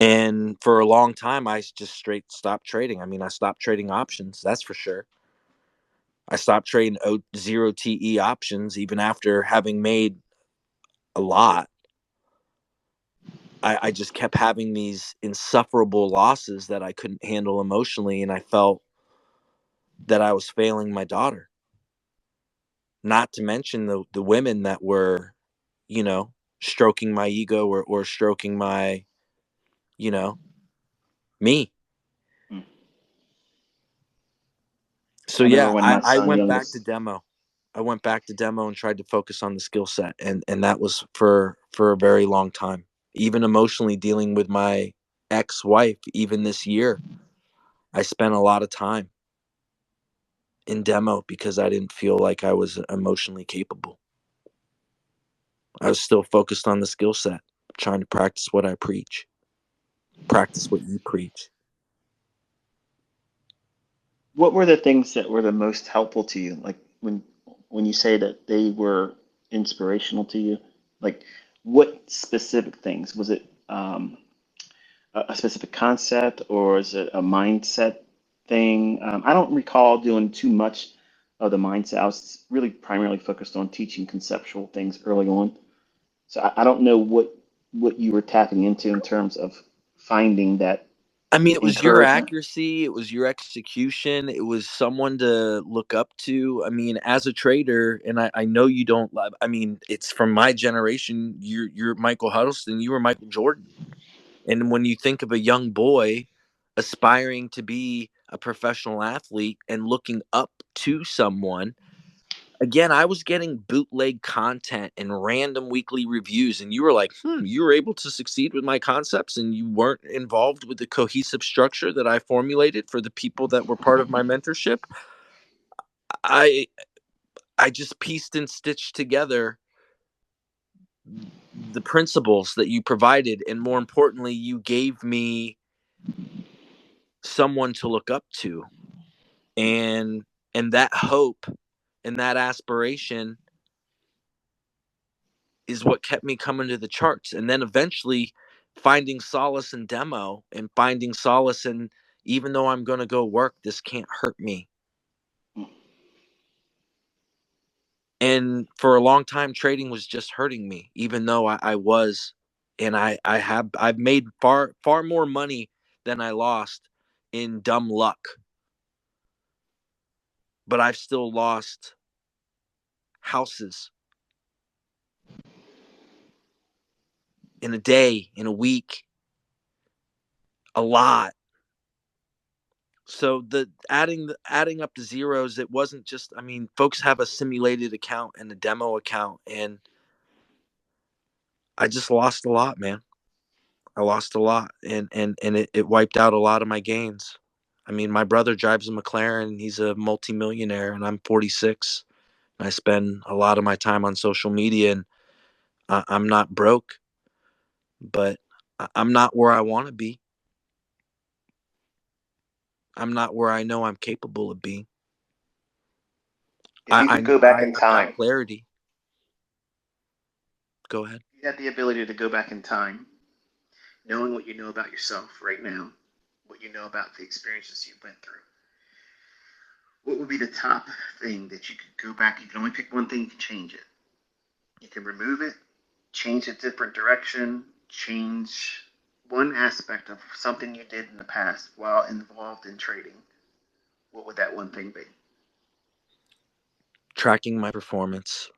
And for a long time, I just straight stopped trading. I mean, I stopped trading options, that's for sure. I stopped trading zero TE options even after having made a lot. I just kept having these insufferable losses that I couldn't handle emotionally, and I felt that I was failing my daughter. Not to mention the women that were, you know, stroking my ego or stroking my, you know, me. Mm. So I remember yeah, when I, my I son went back to youngest. demo. I went back to demo and tried to focus on the skill set, and that was for a very long time. Even emotionally dealing with my ex-wife, even this year, I spent a lot of time in demo because I didn't feel like I was emotionally capable. I was still focused on the skill set, trying to practice what I preach, practice what you preach. What were the things that were the most helpful to you? Like when you say that they were inspirational to you, like what specific things? Was it a specific concept or is it a mindset thing? I don't recall doing too much of the mindset. I was really primarily focused on teaching conceptual things early on. So I don't know what you were tapping into in terms of finding that I mean, it was your encouragement. accuracy, it was your execution, it was someone to look up to. I mean, as a trader, and I know you don't love. I mean, it's from my generation. You're Michael Huddleston. You were Michael Jordan. And when you think of a young boy aspiring to be a professional athlete and looking up to someone, again, I was getting bootleg content and random weekly reviews, and you were like, you were able to succeed with my concepts, and you weren't involved with the cohesive structure that I formulated for the people that were part of my mentorship. I I just pieced and stitched together the principles that you provided, and more importantly, you gave me someone to look up to, and that hope and that aspiration is what kept me coming to the charts. And then eventually finding solace in demo and finding solace in, even though I'm going to go work, this can't hurt me. And for a long time, trading was just hurting me, even though I was, and I've made far more money than I lost in dumb luck, but I've still lost houses in a day, in a week, a lot. So the adding up the zeros, it wasn't just, I mean, folks have a simulated account and a demo account, and I just lost a lot, man. I lost a lot, and it wiped out a lot of my gains. I mean, my brother drives a McLaren, he's a multimillionaire, and I'm 46. I spend a lot of my time on social media, and I'm not broke, but I'm not where I want to be. I'm not where I know I'm capable of being. If you could go back in I got time, clarity. Go ahead. you had the ability to go back in time, knowing what you know about yourself right now, what you know about the experiences you went through. What would be the top thing that you could go back? You can only pick one thing, you can change it. You can remove it, change a different direction, change one aspect of something you did in the past while involved in trading. What would that one thing be? Tracking my performance,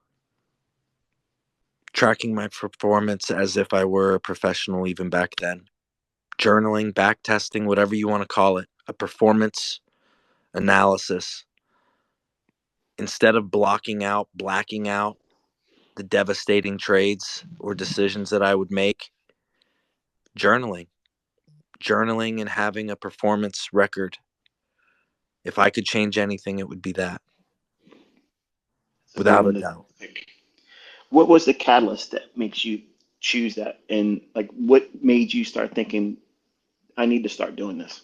tracking my performance as if I were a professional even back then. Journaling, back testing, whatever you want to call it, a performance analysis. Instead of blacking out the devastating trades or decisions that I would make, journaling, journaling and having a performance record. If I could change anything, it would be that, That's a good without a one to doubt. pick. What was the catalyst that makes you choose that? And like, what made you start thinking, I need to start doing this?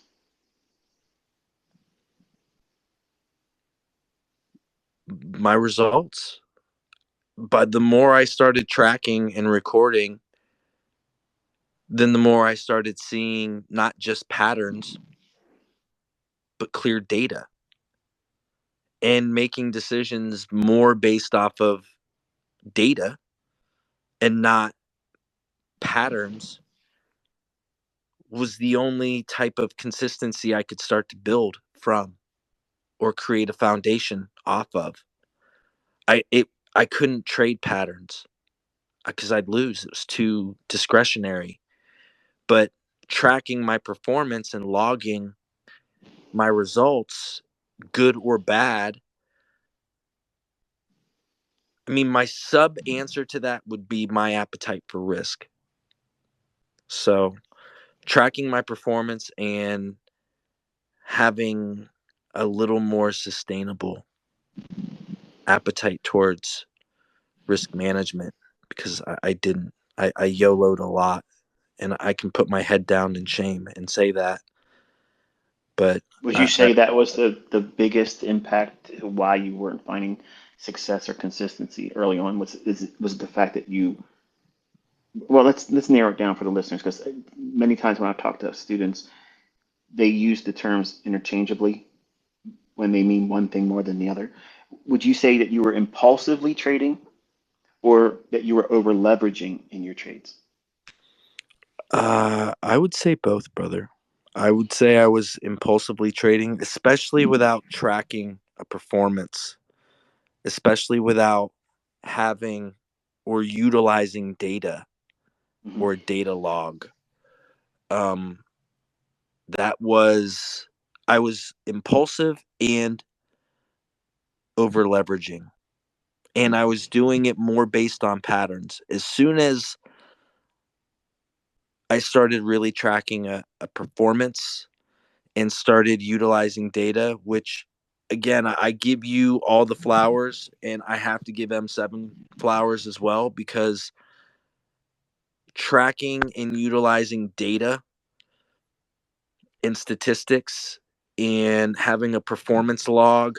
My results. But the more I started tracking and recording then the more I started seeing not just patterns, but clear data and making decisions more based off of data and not patterns was the only type of consistency I could start to build from or create a foundation off of. I couldn't trade patterns because I'd lose. It was too discretionary. But tracking my performance and logging my results, good or bad, I mean, my sub answer to that would be my appetite for risk. So, tracking my performance and having a little more sustainable appetite towards risk management because I didn't. I YOLO'd a lot and I can put my head down in shame and say that. But Would you say that was the biggest impact why you weren't finding success or consistency early on? Was it the fact that you, well, let's narrow it down for the listeners, because many times when I talk to students, they use the terms interchangeably when they mean one thing more than the other. Would you say that you were impulsively trading or that you were over leveraging in your trades? I would say both, brother. I would say I was impulsively trading, especially without tracking a performance, especially without having or utilizing data Hmm. or data log. Um, that was, I was impulsive and over leveraging, and I was doing it more based on patterns. As soon as I started really tracking a performance and started utilizing data, which again, I give you all the flowers and I have to give M7 flowers as well because tracking and utilizing data and statistics and having a performance log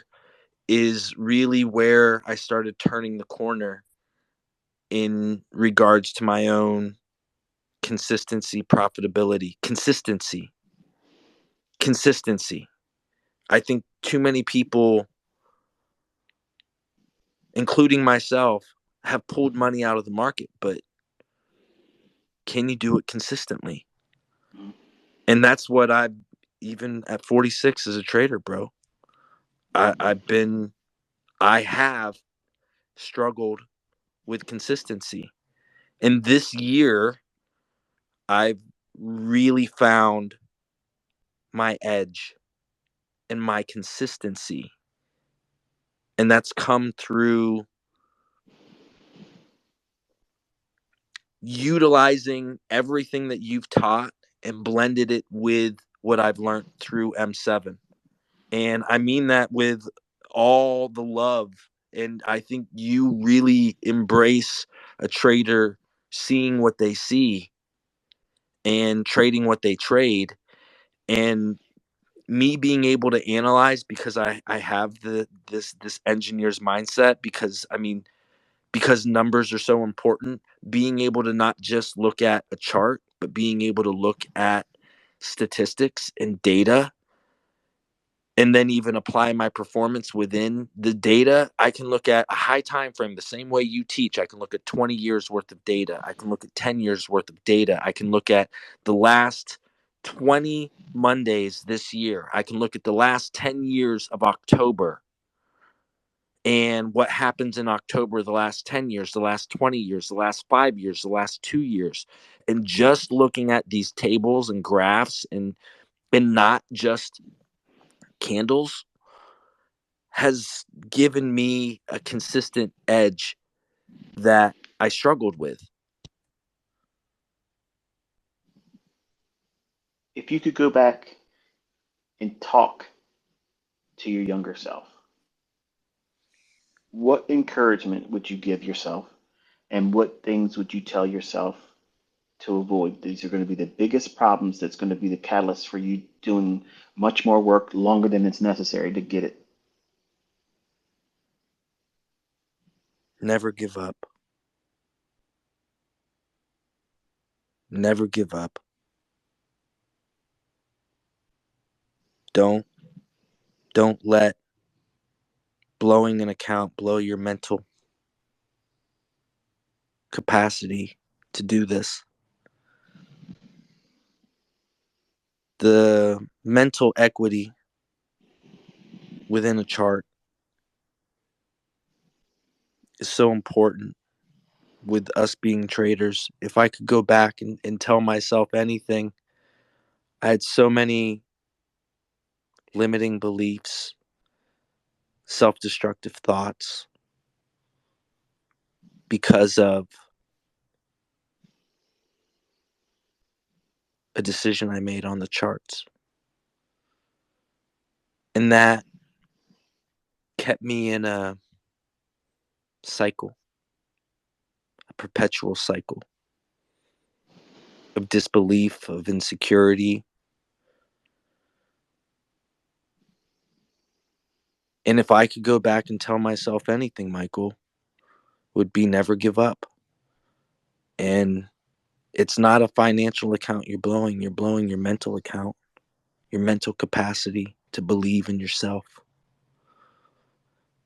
is really where I started turning the corner in regards to my own consistency, profitability, consistency. I think too many people, including myself, have pulled money out of the market, but can you do it consistently? And that's what I, even at 46 as a trader, bro, I've been, I have struggled with consistency. And this year, I've really found my edge and my consistency. And that's come through utilizing everything that you've taught and blended it with what I've learned through M7. And I mean that with all the love. And I think you really embrace a trader seeing what they see and trading what they trade. And me being able to analyze because I have this engineer's mindset because I mean because numbers are so important, being able to not just look at a chart, but being able to look at statistics and data and then even apply my performance within the data. I can look at a high time frame the same way you teach. I can look at 20 years worth of data. I can look at 10 years worth of data. I can look at the last 20 Mondays this year. I can look at the last 10 years of October and what happens in October the last 10 years, the last 20 years, the last 5 years, the last 2 years. And just looking at these tables and graphs and not just candles has given me a consistent edge that I struggled with. If you could go back and talk to your younger self, what encouragement would you give yourself? And what things would you tell yourself to avoid? These are going to be the biggest problems that's going to be the catalyst for you doing much more work longer than it's necessary to get it. Never give up. Never give up. Don't let blowing an account blow your mental capacity to do this. The mental equity within a chart is so important with us being traders. If I could go back and tell myself anything, I had so many limiting beliefs, self-destructive thoughts because of a decision I made on the charts. And that kept me in a cycle, a perpetual cycle of disbelief, of insecurity. And if I could go back and tell myself anything, Michael, would be never give up. And it's not a financial account you're blowing your mental account, your mental capacity to believe in yourself.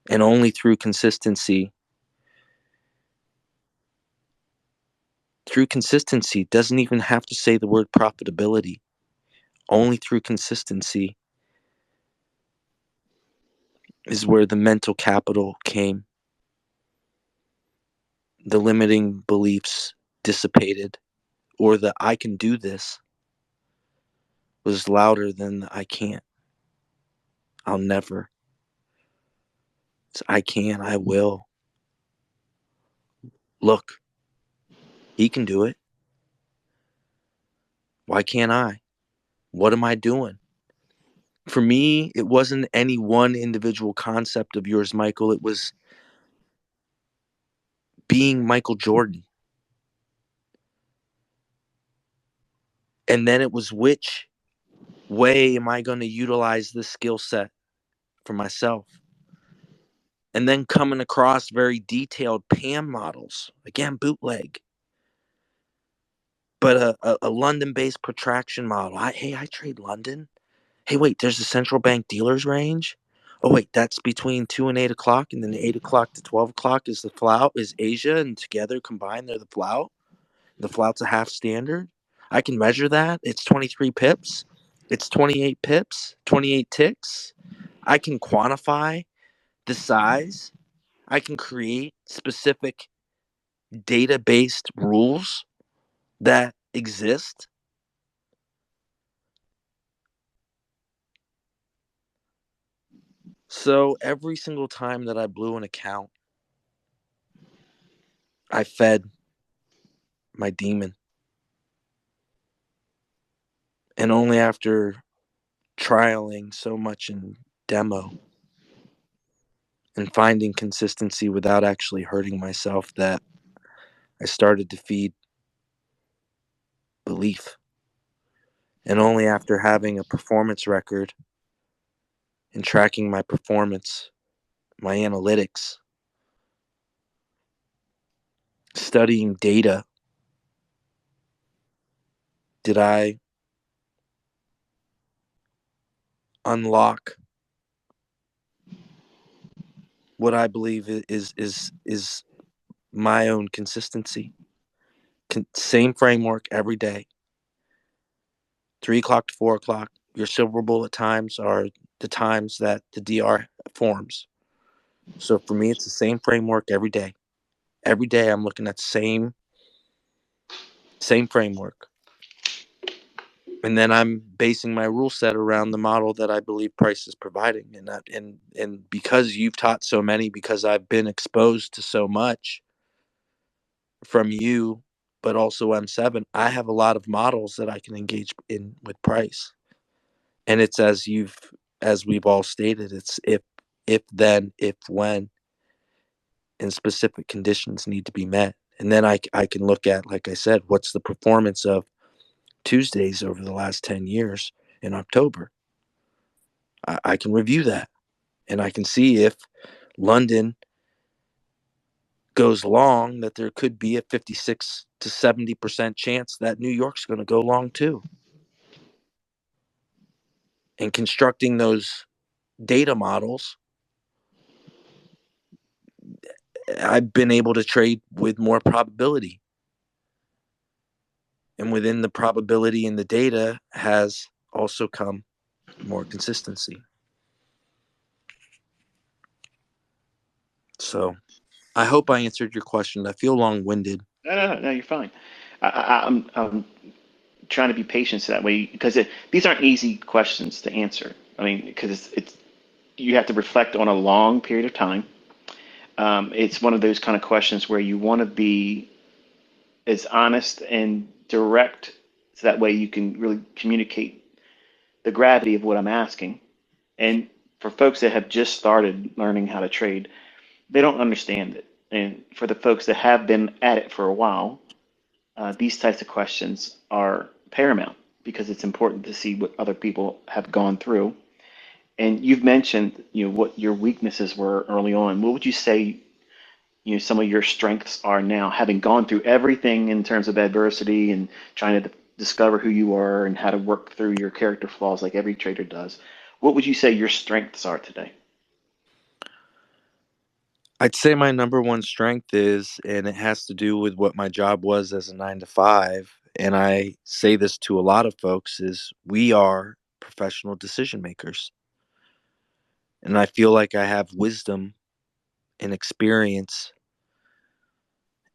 And only through consistency doesn't even have to say the word profitability. Only through consistency is where the mental capital came. The limiting beliefs dissipated, or the I can do this was louder than the I can't. I'll never. It's I can, I will. Look, he can do it. Why can't I? What am I doing? For me, it wasn't any one individual concept of yours, Michael. It was being Michael Jordan. And then it was which way am I going to utilize this skill set for myself? And then coming across very detailed PAM models, again, bootleg, but a London-based protraction model. I trade London. Hey, wait, there's a central bank dealers range. Oh, wait, that's between 2 and 8 o'clock, and then 8 o'clock to 12 o'clock is the flout, is Asia, and together combined, they're the flout. The flout's a half standard. I can measure that. It's 23 pips. It's 28 pips, 28 ticks. I can quantify the size. I can create specific data-based rules that exist. So every single time that I blew an account, I fed my demon. And only after trialing so much in demo and finding consistency without actually hurting myself that I started to feed belief. And only after having a performance record and tracking my performance, my analytics, studying data, did I unlock what I believe is my own consistency. Same framework every day. 3 o'clock to 4 o'clock. Your silver bullet times are the times that the DR forms. So for me, it's the same framework every day. Every day I'm looking at the same framework. And then I'm basing my rule set around the model that I believe Price is providing. And because you've taught so many, because I've been exposed to so much from you, but also M7, I have a lot of models that I can engage in with Price. And it's as we've all stated, it's if then, if when, and specific conditions need to be met. And then I can look at, like I said, what's the performance of Tuesdays over the last 10 years in October. I can review that, and I can see if London goes long, that there could be a 56 to 70% chance that New York's going to go long too. And constructing those data models, I've been able to trade with more probability. And within the probability in the data has also come more consistency. So I hope I answered your question. I feel long-winded. No, you're fine. I'm trying to be patient so that way because these aren't easy questions to answer. I mean, because it's you have to reflect on a long period of time. It's one of those kind of questions where you want to be as honest and direct so that way you can really communicate the gravity of what I'm asking. And for folks that have just started learning how to trade, they don't understand it. And for the folks that have been at it for a while, these types of questions are paramount because it's important to see what other people have gone through. And you've mentioned, what your weaknesses were early on. What would you say, some of your strengths are now, having gone through everything in terms of adversity and trying to discover who you are and how to work through your character flaws like every trader does? What would you say your strengths are today? I'd say my number one strength is, and it has to do with what my job was as a 9 to 5. And I say this to a lot of folks is we are professional decision makers. And I feel like I have wisdom and experience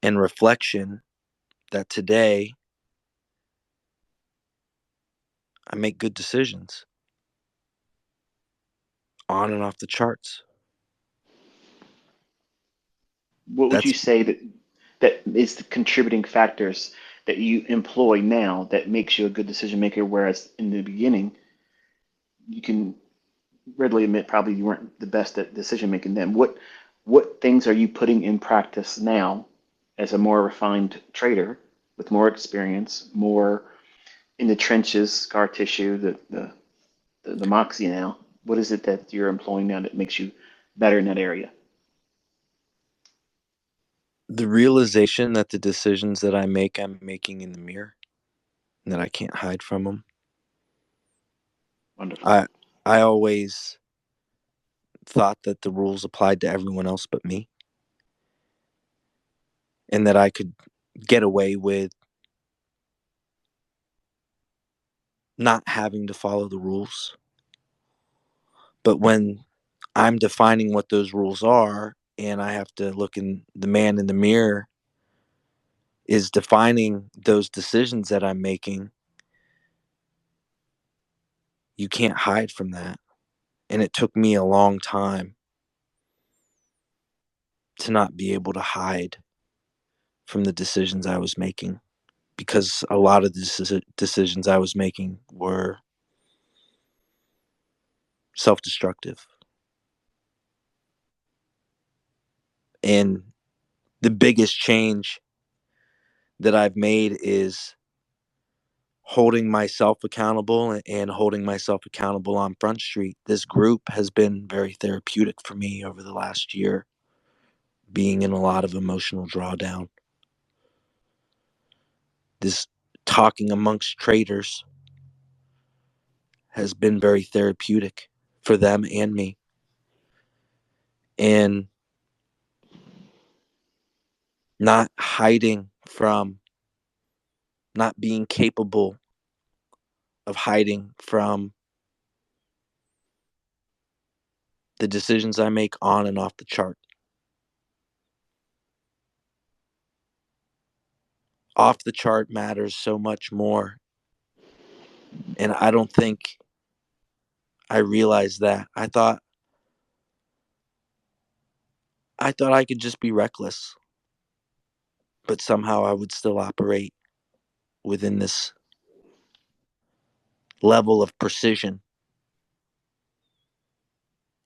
and reflection that today I make good decisions on and off the charts. What would you That's say that is the contributing factors that you employ now that makes you a good decision maker, whereas in the beginning you can readily admit probably you weren't the best at decision making then. What things are you putting in practice now as a more refined trader with more experience, more in the trenches, scar tissue, the moxie now? What is it that you're employing now that makes you better in that area? the realization that the decisions that I make, I'm making in the mirror and that I can't hide from them. Wonderful. I always thought that the rules applied to everyone else but me, and that I could get away with not having to follow the rules. But when I'm defining what those rules are and I have to look in the man in the mirror is defining those decisions that I'm making, you can't hide from that. And it took me a long time to not be able to hide from the decisions I was making because a lot of the decisions I was making were self destructive. And the biggest change that I've made is holding myself accountable and holding myself accountable on Front Street. This group has been very therapeutic for me over the last year, being in a lot of emotional drawdown. This talking amongst traders has been very therapeutic for them and me. And not hiding from, not being capable of hiding from the decisions I make on and off the chart. Off the chart matters so much more. And I don't think I realized that. I thought I could just be reckless, but somehow I would still operate within this level of precision.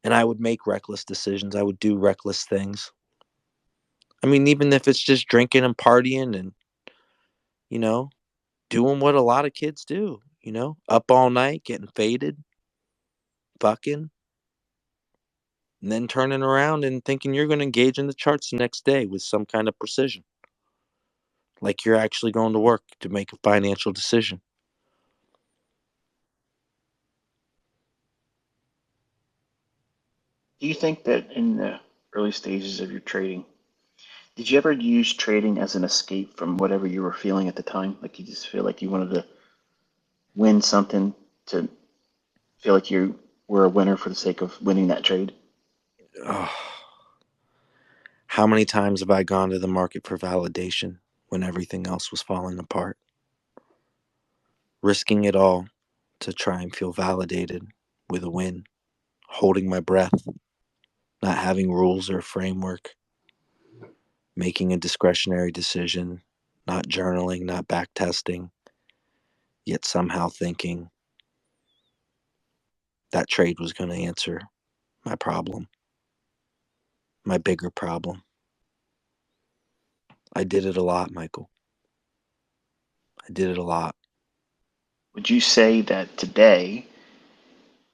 And I would make reckless decisions. I would do reckless things. I mean, even if it's just drinking and partying and, you know, doing what a lot of kids do, up all night, getting faded, fucking, and then turning around and thinking you're going to engage in the charts the next day with some kind of precision. like you're actually going to work to make a financial decision. Do you think that in the early stages of your trading, did you ever use trading as an escape from whatever you were feeling at the time? Like you just feel like you wanted to win something to feel like you were a winner for the sake of winning that trade? Oh, how many times have I gone to the market for validation when everything else was falling apart? Risking it all to try and feel validated with a win, holding my breath, not having rules or framework, making a discretionary decision, not journaling, not back testing, yet somehow thinking that trade was going to answer my problem, my bigger problem. I did it a lot, Michael. I did it a lot. Would you say that today,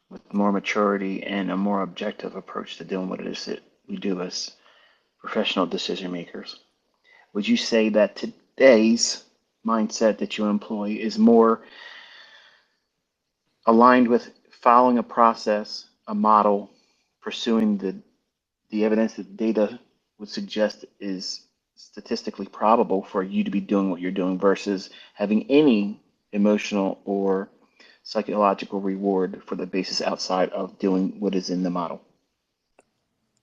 with more maturity and a more objective approach to doing what it is that we do as professional decision makers, would you say that today's mindset that you employ is more aligned with following a process, a model, pursuing the evidence that data would suggest is statistically probable for you to be doing what you're doing versus having any emotional or psychological reward for the basis outside of doing what is in the model?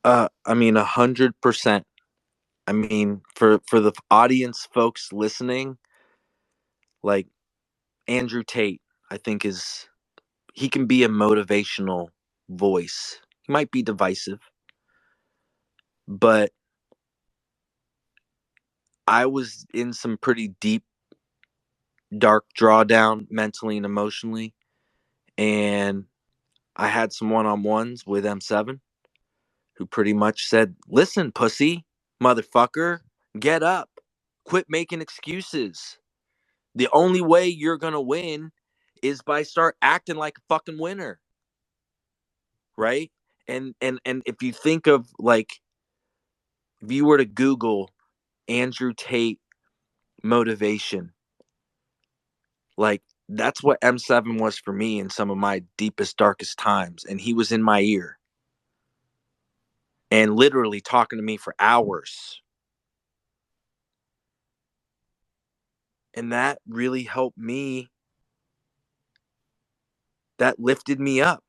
I mean, 100%. I mean, for the audience folks listening, like Andrew Tate, I think he can be a motivational voice. He might be divisive, but I was in some pretty deep, dark drawdown mentally and emotionally, and I had some one-on-ones with M7 who pretty much said, "Listen, pussy, motherfucker, get up. Quit making excuses. The only way you're going to win is by start acting like a fucking winner." Right? And if you think of like if you were to Google Andrew Tate motivation, like that's what M7 was for me in some of my deepest darkest times, and he was in my ear and literally talking to me for hours. And that really helped me. That lifted me up.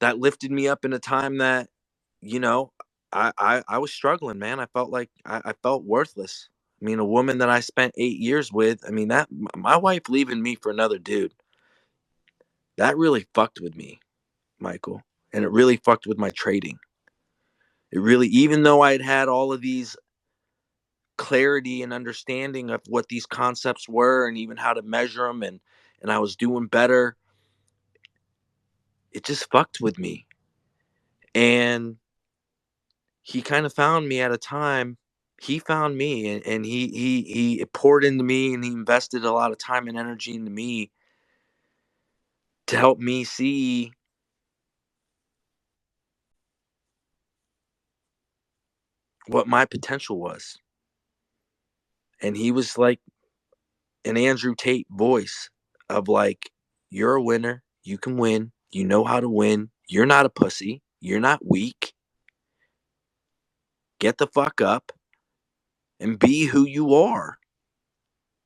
That lifted me up in a time that, you know, I was struggling, man. I felt like I felt worthless. I mean, a woman that I spent 8 years with, I mean, that my wife leaving me for another dude, that really fucked with me, Michael. And it really fucked with my trading. It really, even though I'd had all of these clarity and understanding of what these concepts were and even how to measure them, and I was doing better, it just fucked with me. And he kind of found me at a time. He found me, and he poured into me, and he invested a lot of time and energy into me to help me see what my potential was. And he was like an Andrew Tate voice of like, you're a winner, you can win, you know how to win, you're not a pussy, you're not weak. Get the fuck up and be who you are.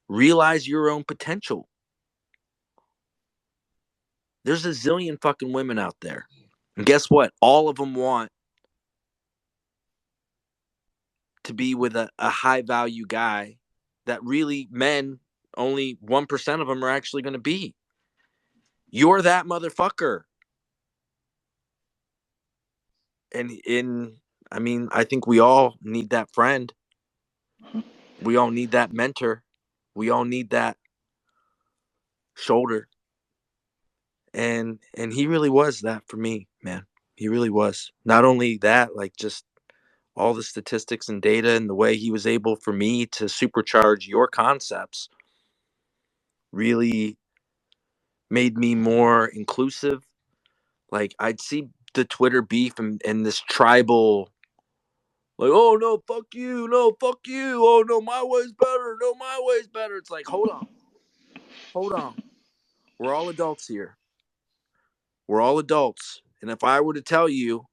Realize your own potential. There's a zillion fucking women out there. And guess what? All of them want to be with a high value guy that really men, only 1% of them are actually going to be. You're that motherfucker. And I mean, I think we all need that friend. Mhm. We all need that mentor. We all need that shoulder. And he really was that for me, man. He really was. Not only that, like just all the statistics and data and the way he was able for me to supercharge your concepts really made me more inclusive. Like I'd see the Twitter beef and this tribal Like, oh no, fuck you, no, fuck you, oh no, my way's better, no, my way's better. It's like, hold on, hold on. We're all adults here. We're all adults. And if I were to tell you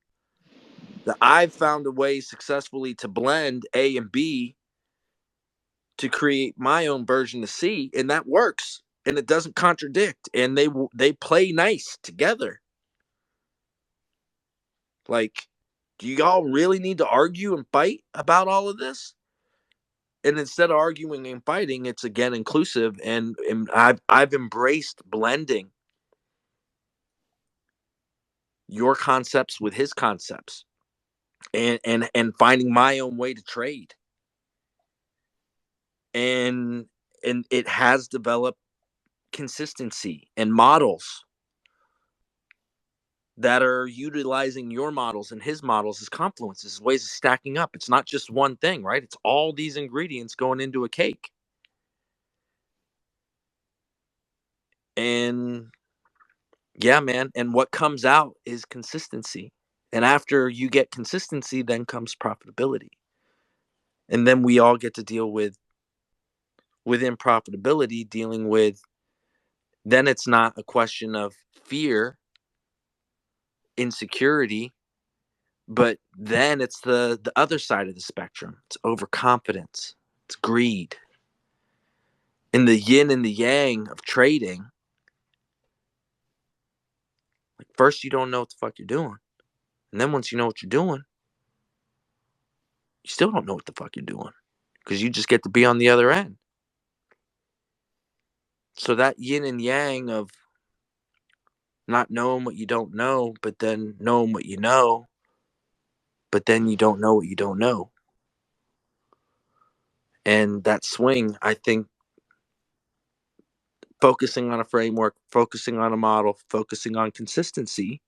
that I've found a way successfully to blend A and B to create my own version of C, and that works, and it doesn't contradict, and they play nice together. Like, do y'all really need to argue and fight about all of this? And instead of arguing and fighting, it's again inclusive, and I've embraced blending your concepts with his concepts, and finding my own way to trade, and it has developed consistency and models that are utilizing your models and his models as confluences, ways of stacking up. It's not just one thing, right? It's all these ingredients going into a cake. And yeah, man. And what comes out is consistency. And after you get consistency, then comes profitability. And then we all get to deal with within profitability, dealing with, then it's not a question of fear, insecurity, but then it's the other side of the spectrum. It's overconfidence, it's greed. In the yin and the yang of trading, like first you don't know what the fuck you're doing. And then once you know what you're doing, you still don't know what the fuck you're doing. Because you just get to be on the other end. So that yin and yang of not knowing what you don't know, but then knowing what you know, but then you don't know what you don't know. And that swing, I think, focusing on a framework, focusing on a model, focusing on consistency,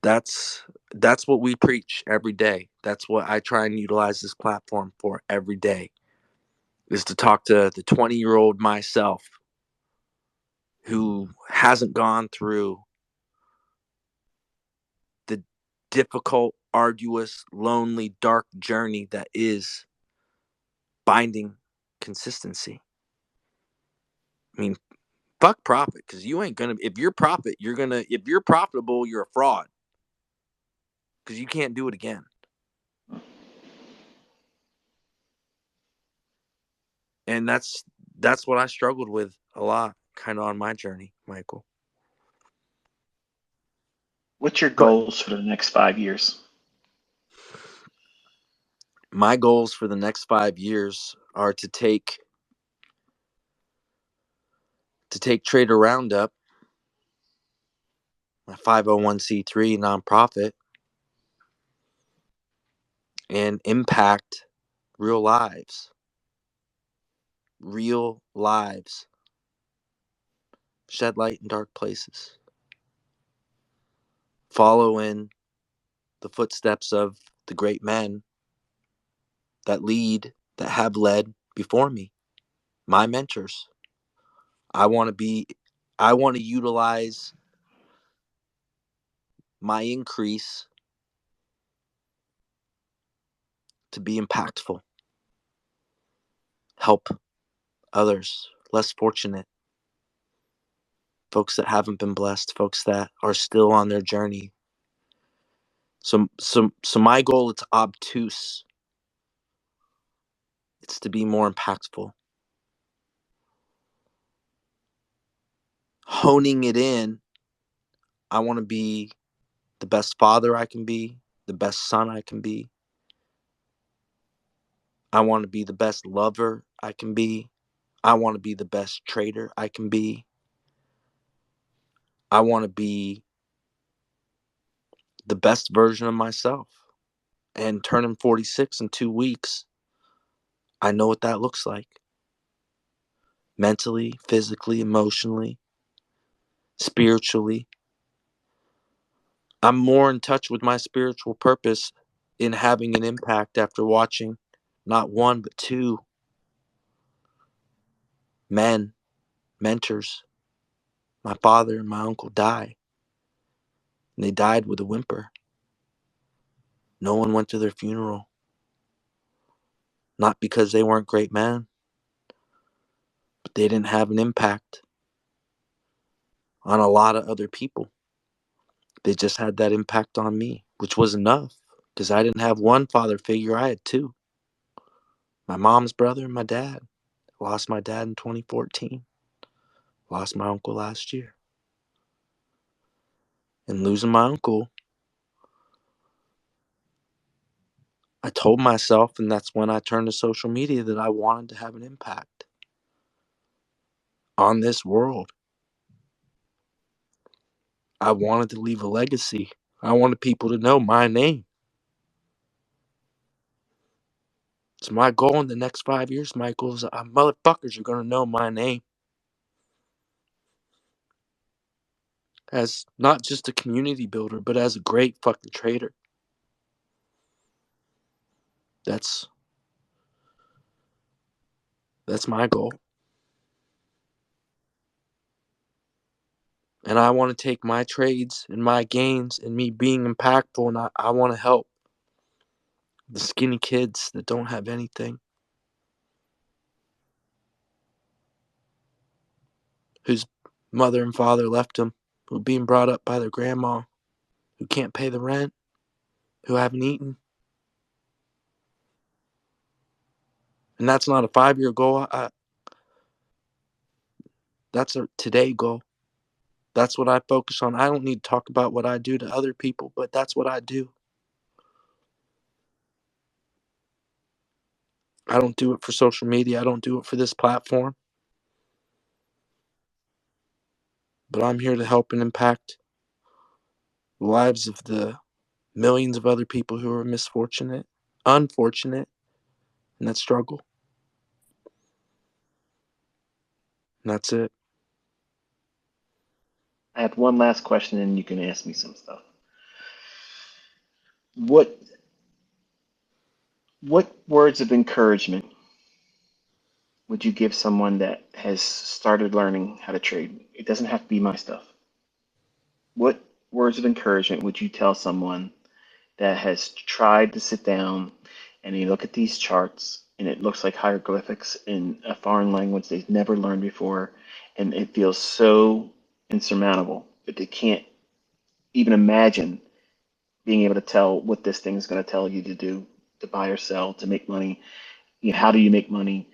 that's that's what we preach every day. That's what I try and utilize this platform for every day, is to talk to the 20-year-old myself who hasn't gone through the difficult, arduous, lonely, dark journey that is binding consistency. I mean, fuck profit, because you ain't gonna, if you're profit, if you're profitable, you're a fraud, because you can't do it again. And that's what I struggled with a lot, kind of on my journey, Michael. What's your But goals for the next 5 years? my goals for the next 5 years are to take Trader Roundup, my 501c3 nonprofit, and impact real lives. Real lives. Shed light in dark places. Follow in the footsteps of the great men that have led before me, my mentors. I want to be, I want to utilize my increase to be impactful, help others less fortunate, folks that haven't been blessed, folks that are still on their journey. So my goal, it's obtuse. It's to be more impactful. Honing it in, I want to be the best father I can be, the best son I can be. I want to be the best lover I can be. I want to be the best trader I can be. I want to be the best version of myself. And turning 46 in 2 weeks, I know what that looks like. Mentally, physically, emotionally, spiritually. I'm more in touch with my spiritual purpose in having an impact after watching not one, but two men, mentors, my father and my uncle die. And they died with a whimper. No one went to their funeral. Not because they weren't great men, but they didn't have an impact on a lot of other people. They just had that impact on me, which was enough because I didn't have one father figure. I had two. My mom's brother and my dad. Lost my dad in 2014. Lost my uncle last year. And losing my uncle, I told myself, and that's when I turned to social media, that I wanted to have an impact on this world. I wanted to leave a legacy. I wanted people to know my name. It's my goal in the next 5 years, Michael, is motherfuckers are going to know my name as not just a community builder, but as a great fucking trader. That's my goal. And I want to take my trades and my gains and me being impactful, and I want to help the skinny kids that don't have anything, whose mother and father left them, who are being brought up by their grandma, who can't pay the rent, who haven't eaten. And that's not a 5-year goal. That's a today goal. That's what I focus on. I don't need to talk about what I do to other people, but that's what I do. I don't do it for social media. I don't do it for this platform. But I'm here to help and impact the lives of the millions of other people who are misfortunate, unfortunate, and that struggle. And that's it. I have one last question, and you can ask me some stuff. What words of encouragement would you give someone that has started learning how to trade? It doesn't have to be my stuff. What words of encouragement would you tell someone that has tried to sit down and you look at these charts and it looks like hieroglyphics in a foreign language they've never learned before, and it feels so insurmountable that they can't even imagine being able to tell what this thing is going to tell you to do, to buy or sell, to make money? How do you make money?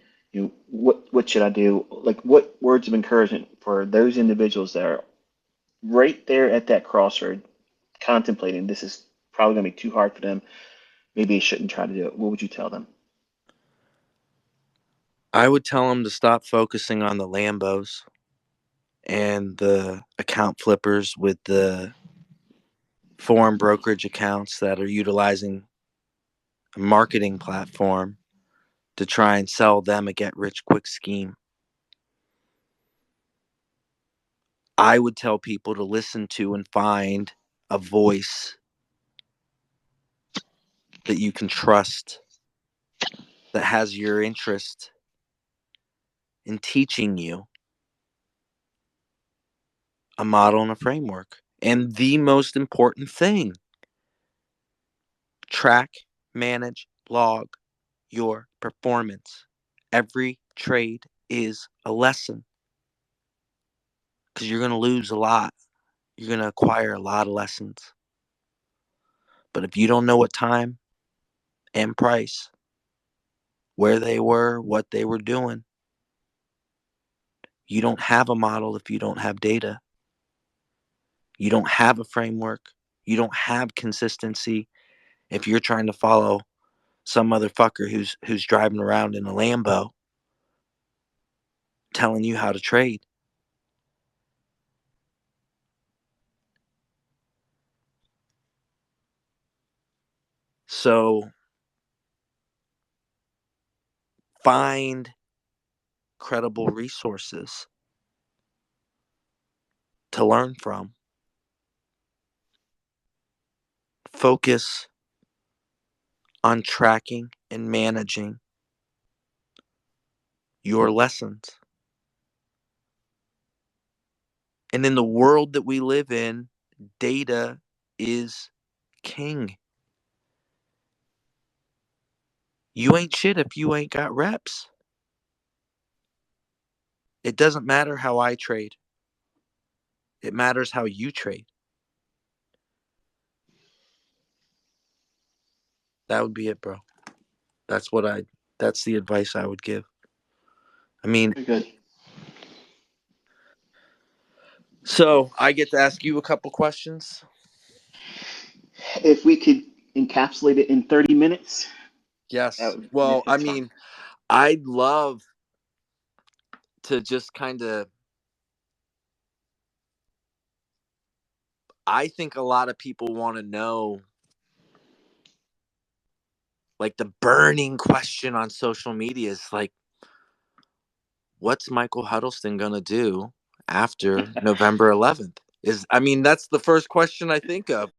What should I do? Like, what words of encouragement for those individuals that are right there at that crossroad, contemplating this is probably going to be too hard for them. Maybe they shouldn't try to do it. What would you tell them? I would tell them to stop focusing on the Lambos and the account flippers with the foreign brokerage accounts that are utilizing a marketing platform to try and sell them a get rich quick scheme. I would tell people to listen to and find a voice that you can trust, that has your interest in teaching you a model and a framework. And the most important thing, track, manage, log your performance. Every trade is a lesson because you're going to lose a lot. You're going to acquire a lot of lessons. But if you don't know what time and price, where they were, what they were doing, you don't have a model if you don't have data. You don't have a framework. You don't have consistency if you're trying to follow some motherfucker who's driving around in a Lambo telling you how to trade. So find credible resources to learn from. Focus on tracking and managing your lessons. And in the world that we live in, data is king. You ain't shit if you ain't got reps. It doesn't matter how I trade. It matters how you trade. That would be it, bro. That's what that's the advice I would give. I mean, Very good. so I get to ask you a couple questions. If we could encapsulate it in 30 minutes, that Yes. would, Well, if I it's fine. mean, I'd love to just kind of, I think a lot of people want to know, like, the burning question on social media is like, what's Michael Huddleston going to do after November 11th? I mean, that's the first question I think of.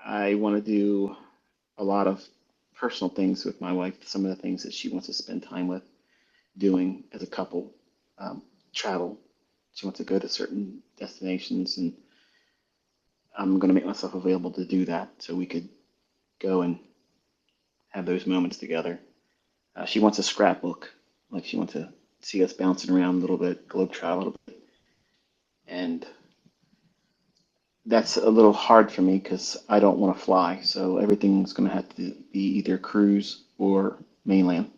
I want to do a lot of personal things with my wife, some of the things that she wants to spend time with doing as a couple. Um, Travel. She wants to go to certain destinations, and I'm going to make myself available to do that so we could go and have those moments together. She wants a scrapbook, like she wants to see us bouncing around a little bit, globe travel a little bit, and that's a little hard for me because I don't want to fly. So everything's going to have to be either cruise or mainland.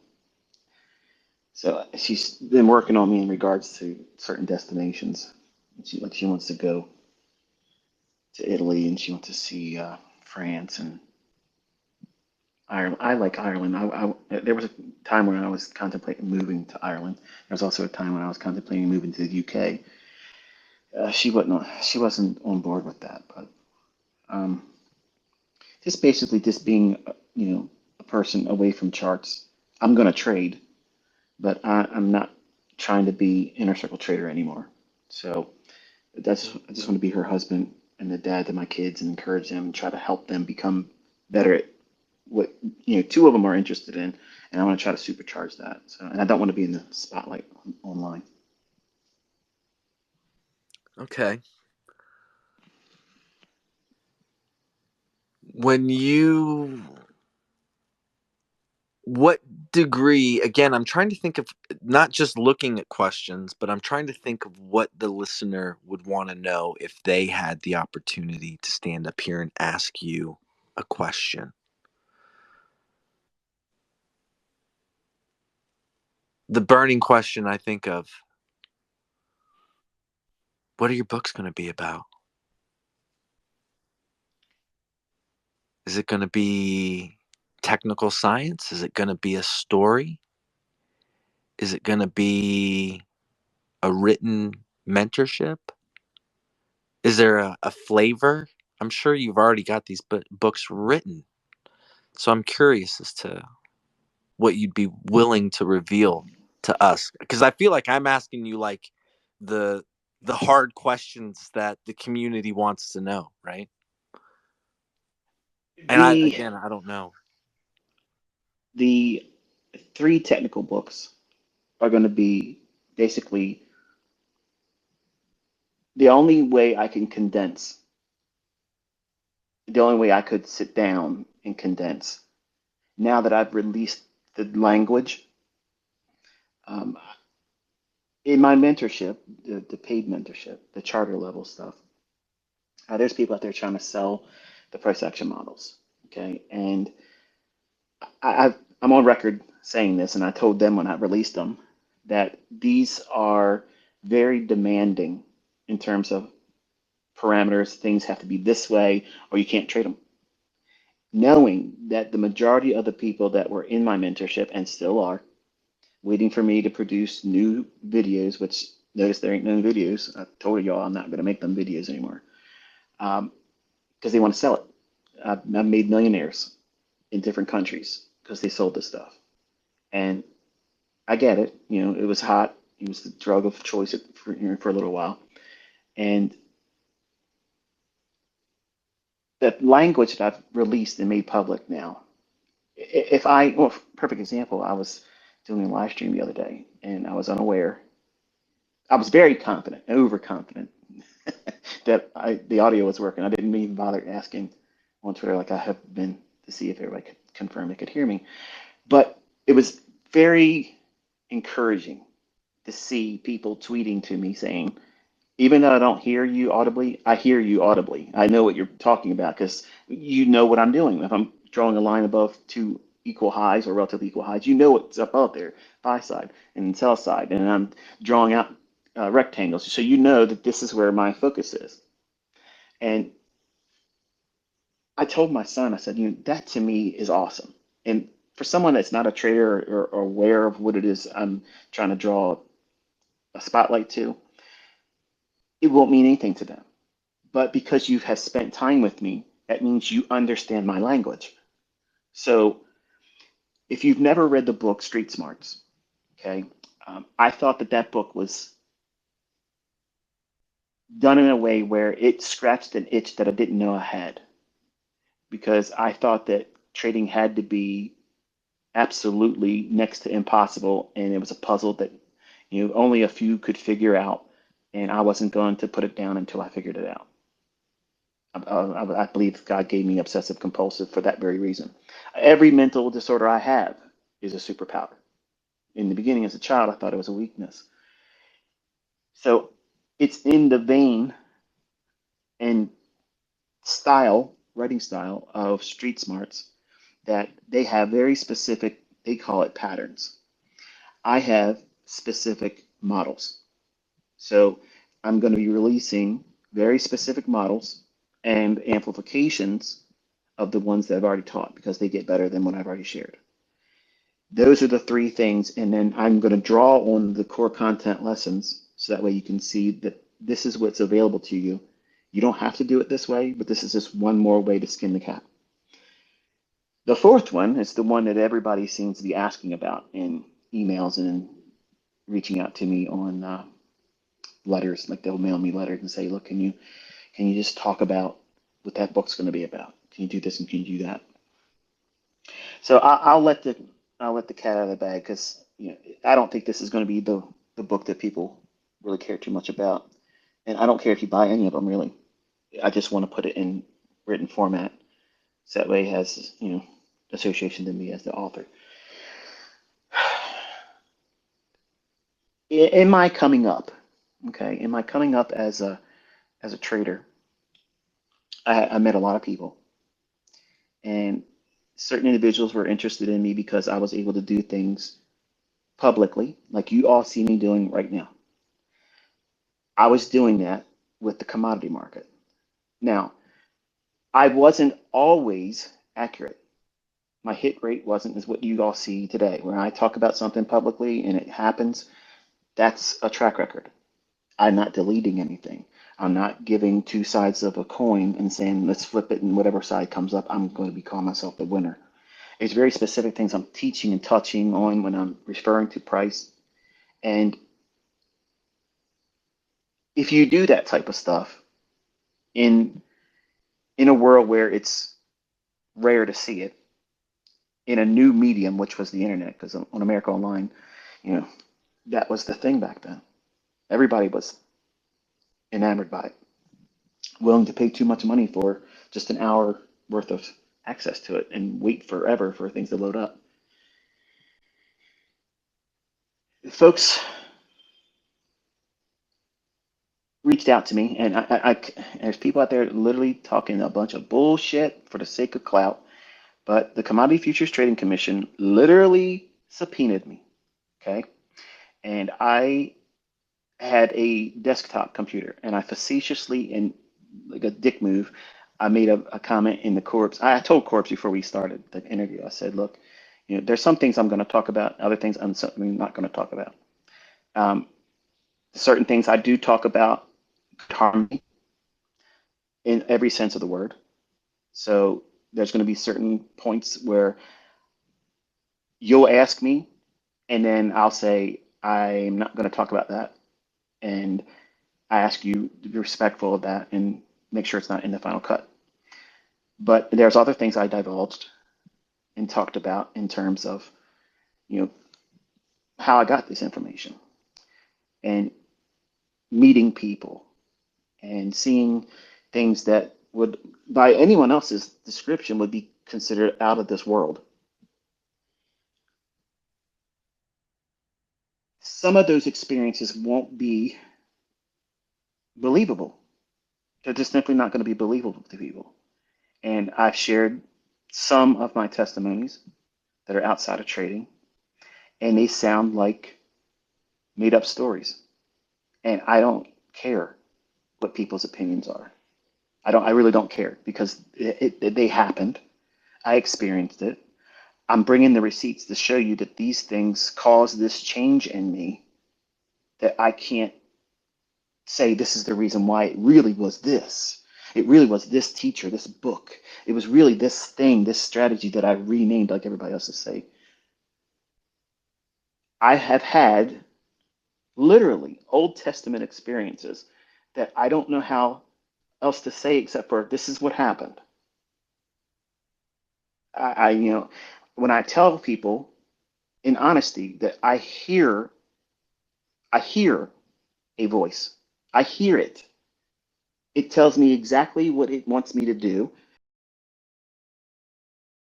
So she's been working on me in regards to certain destinations. She wants to go to Italy and she wants to see France and Ireland. I like Ireland. There was a time when I was contemplating moving to Ireland. There was also a time when I was contemplating moving to the UK. She wasn't on board with that, but um, just basically just being a person away from charts. I'm going to trade, but I'm not trying to be inner circle trader anymore. So I just want to be her husband and the dad to my kids and encourage them and try to help them become better at what two of them are interested in, and I want to try to supercharge that. So, and I don't want to be in the spotlight online. Okay. When you, what degree, again, I'm trying to think of not just looking at questions, but I'm trying to think of what the listener would want to know if they had the opportunity to stand up here and ask you a question. The burning question I think of, what are your books going to be about? Is it going to be technical science? Is it going to be a story? Is it going to be a written mentorship? Is there a flavor? I'm sure you've already got these books written. So I'm curious as to what you'd be willing to reveal to us, because I feel like I'm asking you like the the hard questions that the community wants to know, right? And The I don't know. the three technical books are going to be basically the only way I can condense, the only way I could sit down and condense. Now that I've released the language, um, in my mentorship, the paid mentorship, the charter level stuff, there's people out there trying to sell the price action models. Okay. And I'm on record saying this, and I told them when I released them that these are very demanding in terms of parameters. Things have to be this way, or you can't trade them. Knowing that the majority of the people that were in my mentorship and still are waiting for me to produce new videos, which notice there ain't no videos. I told y'all I'm not going to make them videos anymore because they want to sell it. I've made millionaires in different countries because they sold this stuff. And I get it. You know, it was hot. It was the drug of choice for a little while. And the language that I've released and made public now, if I, well, perfect example, I was doing a live stream the other day and I was unaware. I was very confident, overconfident that the audio was working. I didn't even bother asking on Twitter like I have been to see if everybody could confirm they could hear me. But it was very encouraging to see people tweeting to me saying, even though I don't hear you audibly, I hear you audibly. I know what you're talking about because you know what I'm doing. If I'm drawing a line above two equal highs or relatively equal highs, you know what's above there, buy side and sell side. And I'm drawing out rectangles. So you know that this is where my focus is. And I told my son, I said, you know, that to me is awesome. And for someone that's not a trader or aware of what it is I'm trying to draw a spotlight to, it won't mean anything to them. But because you have spent time with me, that means you understand my language. So if you've never read the book Street Smarts, okay, I thought that that book was done in a way where it scratched an itch that I didn't know I had because I thought that trading had to be absolutely next to impossible, and it was a puzzle that only a few could figure out, and I wasn't going to put it down until I figured it out. I believe God gave me obsessive compulsive for that very reason. Every mental disorder I have is a superpower. In the beginning, as a child, I thought it was a weakness. So it's in the vein and style, writing style of Street Smarts that they have very specific, they call it patterns. I have specific models. So I'm going to be releasing very specific models and amplifications of the ones that I've already taught because they get better than what I've already shared. Those are the three things. And then I'm going to draw on the core content lessons so that way you can see that this is what's available to you. You don't have to do it this way, but this is just one more way to skin the cat. The fourth one is the one that everybody seems to be asking about in emails and reaching out to me on letters. Like they'll mail me letters and say, "Look, can you just talk about what that book's going to be about? Can you do this and can you do that?" So I'll let the cat out of the bag because I don't think this is going to be the book that people really care too much about, and I don't care if you buy any of them really. I just want to put it in written format so that way it has association to me as the author. In my coming up, okay, in my coming up as a trader, I met a lot of people, and certain individuals were interested in me because I was able to do things publicly, like you all see me doing right now. I was doing that with the commodity market. Now, I wasn't always accurate. My hit rate wasn't as what you all see today. When I talk about something publicly and it happens, that's a track record. I'm not deleting anything. I'm not giving two sides of a coin and saying, let's flip it and whatever side comes up, I'm going to be calling myself the winner. There's very specific things I'm teaching and touching on when I'm referring to price. And if you do that type of stuff in in a world where it's rare to see it in a new medium, which was the internet, because on America Online, you know, that was the thing back then. Everybody was enamored by it, willing to pay too much money for just an hour worth of access to it and wait forever for things to load up. Folks reached out to me, and there's people out there literally talking a bunch of bullshit for the sake of clout. But the Commodity Futures Trading Commission literally subpoenaed me. Okay, and I had a desktop computer, and I facetiously, in like a dick move, I made a comment in the corps. I told corps before we started the interview. I said, "Look, there's some things I'm going to talk about, other things I'm certainly not going to talk about. Um, certain things I do talk about harm me in every sense of the word. So there's going to be certain points where you'll ask me, And then I'll say, I'm not going to talk about that. And I ask you to be respectful of that and make sure it's not in the final cut. But there's other things I divulged and talked about in terms of, you know, how I got this information and meeting people and seeing things that would, by anyone else's description, would be considered out of this world. Some of those experiences won't be believable. They're just simply not going to be believable to people. And I've shared some of my testimonies that are outside of trading, and they sound like made up stories. And I don't care what people's opinions are. I really don't care because they happened. I experienced it. I'm bringing the receipts to show you that these things caused this change in me, that I can't say this is the reason why. It really was this. It really was this teacher, this book. It was really this thing, this strategy that I renamed like everybody else to say. I have had literally Old Testament experiences that I don't know how else to say except for this is what happened. When I tell people in honesty that I hear a voice. I hear it. It tells me exactly what it wants me to do.